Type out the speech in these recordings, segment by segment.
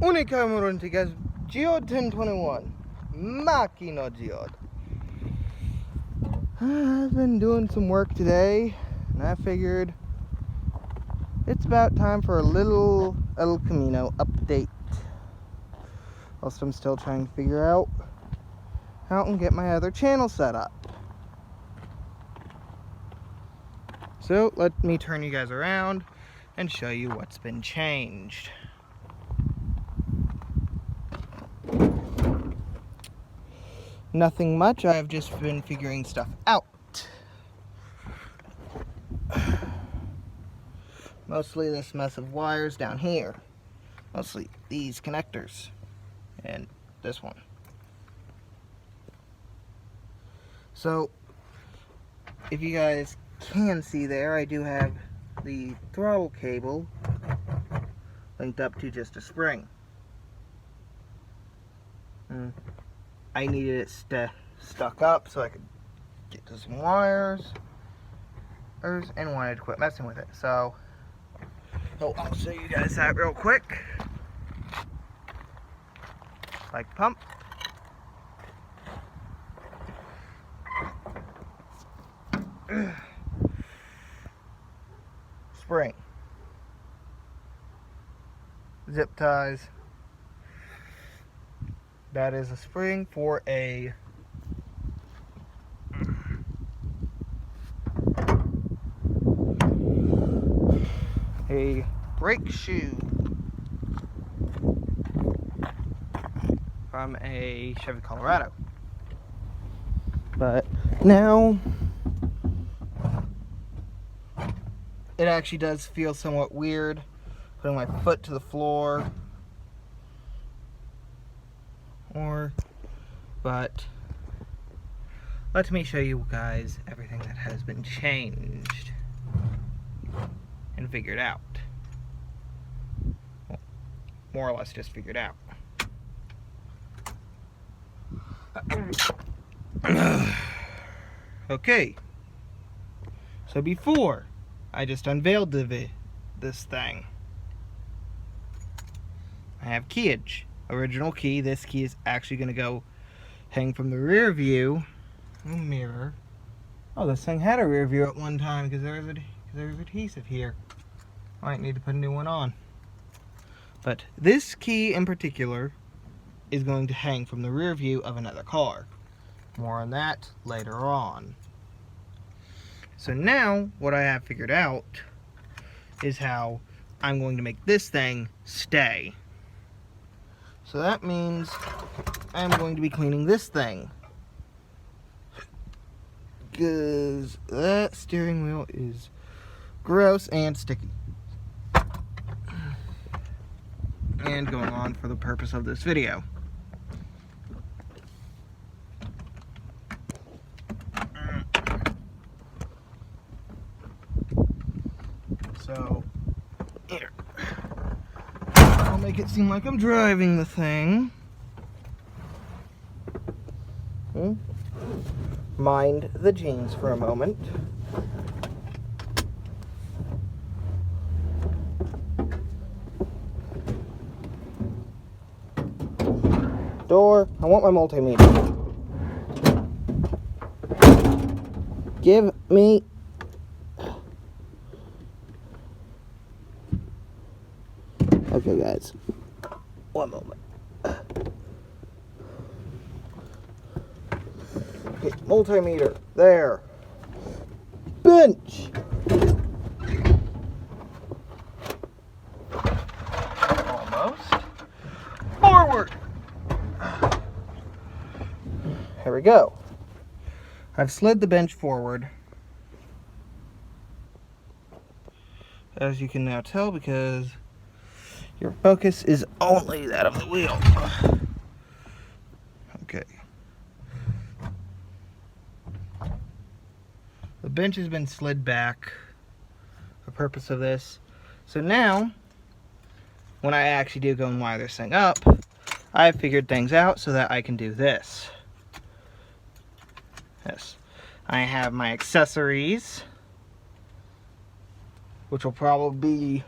Unica Morontigas Geode 1021 Machino Geode. I've been doing some work today, and I figured it's about time for a little El Camino update. Also, I'm still trying to figure out how I can get my other channel set up. So let me turn you guys around and show you what's been changed. Nothing much, I've just been figuring stuff out. Mostly this mess of wires down here. Mostly these connectors. And this one. So, if you guys can see there, I do have the throttle cable linked up to just a spring. I needed it stuck up so I could get to some wires and wanted to quit messing with it. So I'll show you guys that real quick. Like pump. Spring. Zip ties. That is a spring for a brake shoe from a Chevy Colorado. But now it actually does feel somewhat weird putting my foot to the floor. But let me show you guys everything that has been changed and figured out. Well, more or less just figured out. Okay, so before I just unveiled this thing, I have keyage. Original key. This key is actually going to go hang from the rear view mirror. Oh, this thing had a rear view at one time because there's adhesive here. I might need to put a new one on. But this key in particular is going to hang from the rear view of another car. More on that later on. So now what I have figured out is how I'm going to make this thing stay. So that means I'm going to be cleaning this thing, because that steering wheel is gross and sticky. And going on for the purpose of this video. So, here. I'll make it seem like I'm driving the thing. Mind the jeans for a moment. Door, I want my multimeter. Give me. Okay, guys. One moment. Okay, multimeter. There. Bench. Almost. Forward. There we go. I've slid the bench forward. As you can now tell, because your focus is only that of the wheel. Okay. The bench has been slid back for the purpose of this. So now, when I actually do go and wire this thing up, I've figured things out so that I can do this. I have my accessories, which will probably be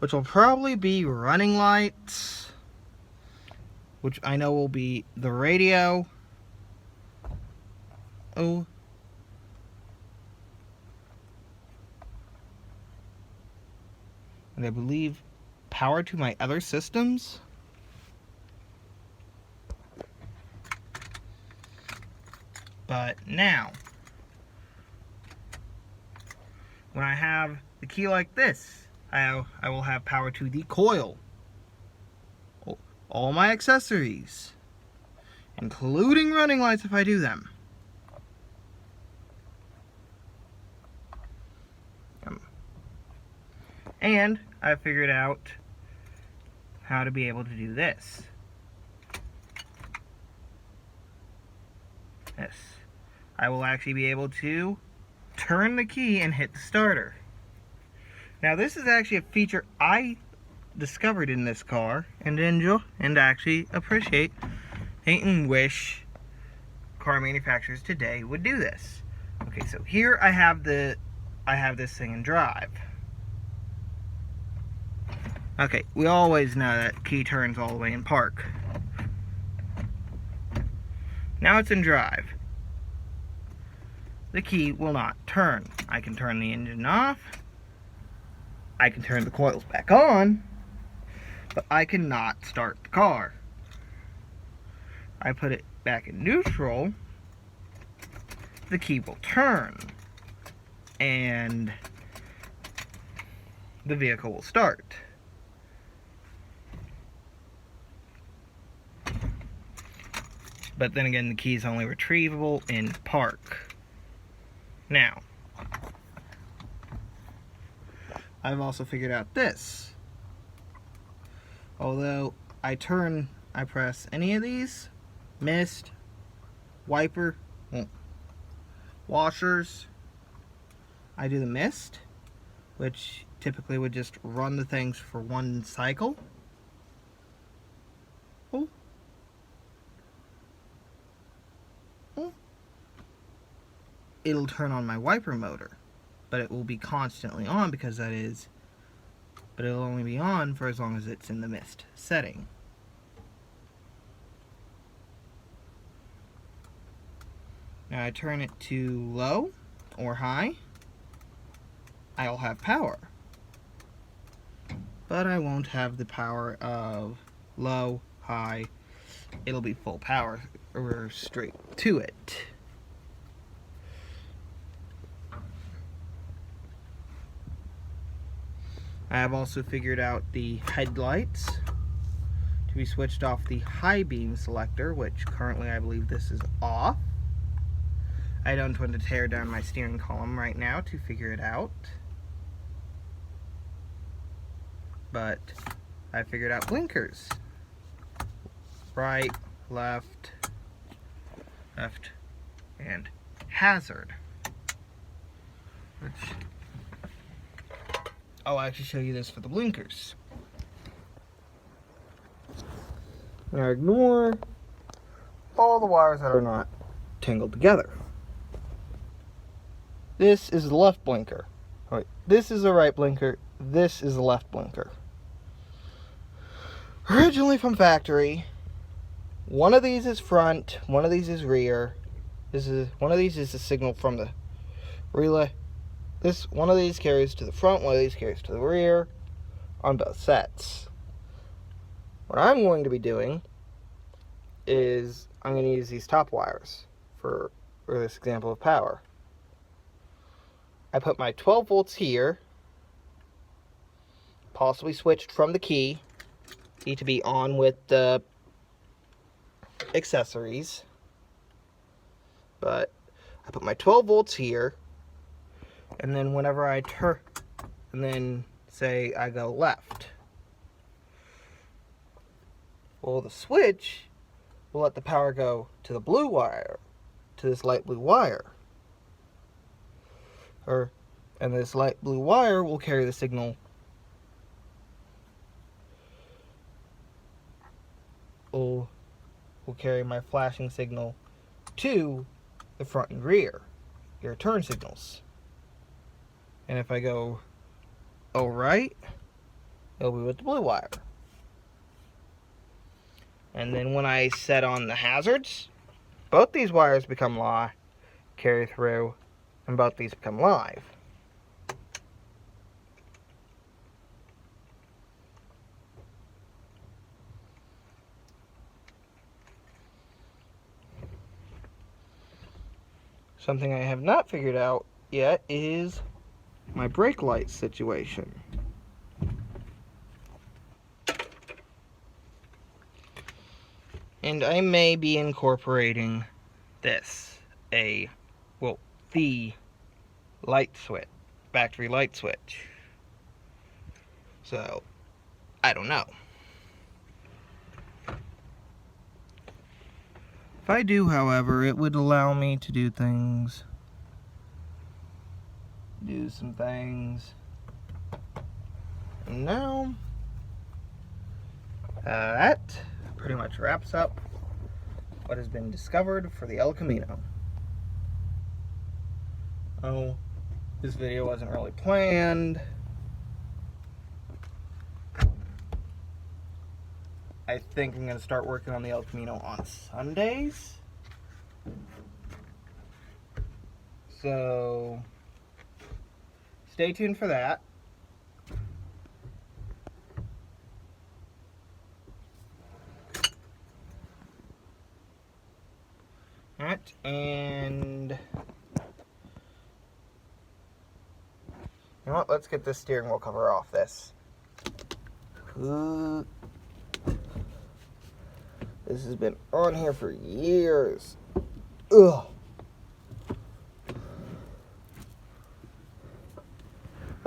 which will probably be running lights, which I know will be the radio. Oh. And I believe power to my other systems. But now, when I have the key like this, I will have power to the coil, all my accessories, including running lights if I do them. And I figured out how to be able to do this. Yes. I will actually be able to turn the key and hit the starter. Now this is actually a feature I discovered in this car and enjoy and actually appreciate and wish car manufacturers today would do this. Okay, so here I have this thing in drive. Okay, we always know that key turns all the way in park. Now it's in drive. The key will not turn. I can turn the engine off. I can turn the coils back on, but I cannot start the car. I put it back in neutral, the key will turn, and the vehicle will start. But then again, the key is only retrievable in park. Now, I've also figured out this. Although I press any of these, mist, wiper, washers, I do the mist, which typically would just run the things for one cycle. Oh. Oh. It'll turn on my wiper motor, but it will be constantly on because but it'll only be on for as long as it's in the mist setting. Now I turn it to low or high, I'll have power. But I won't have the power of low, high, it'll be full power or straight to it. I have also figured out the headlights to be switched off the high beam selector, which currently I believe this is off. I don't want to tear down my steering column right now to figure it out. But I figured out blinkers. Right, left, and hazard. Which I'll actually show you this for the blinkers. Now ignore all the wires that are not tangled together. This is the left blinker. Right, this is the right blinker. This is the left blinker. Originally from factory, one of these is front, one of these is rear. One of these is the signal from the relay. One of these carries to the front, one of these carries to the rear on both sets. What I'm going to be doing is I'm going to use these top wires for this example of power. I put my 12 volts here, possibly switched from the key to be on with the accessories, but I put my 12 volts here, and then whenever I turn, and then say I go left, well, the switch will let the power go to the blue wire, to this light blue wire, and this light blue wire will carry the signal will carry my flashing signal to the front and rear, your turn signals. And if I go right, it'll be with the blue wire. And then when I set on the hazards, both these wires become live, carry through, and both these become live. Something I have not figured out yet is my brake light situation. And I may be incorporating this, the light switch, factory light switch. So, I don't know. If I do, however, it would allow me to do some things. And now, that pretty much wraps up what has been discovered for the El Camino. Oh, this video wasn't really planned. I think I'm going to start working on the El Camino on Sundays. So, stay tuned for that. Alright, and you know what? Let's get this steering wheel cover off this. This has been on here for years. Ugh.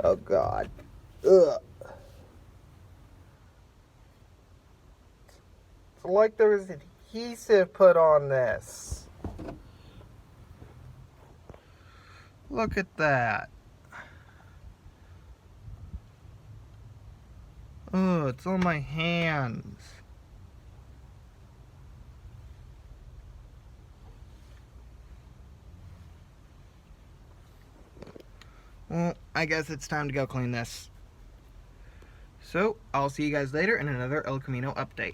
Oh God. Ugh. It's like there was adhesive put on this. Look at that. Oh, it's on my hands. Well, I guess it's time to go clean this. So, I'll see you guys later in another El Camino update.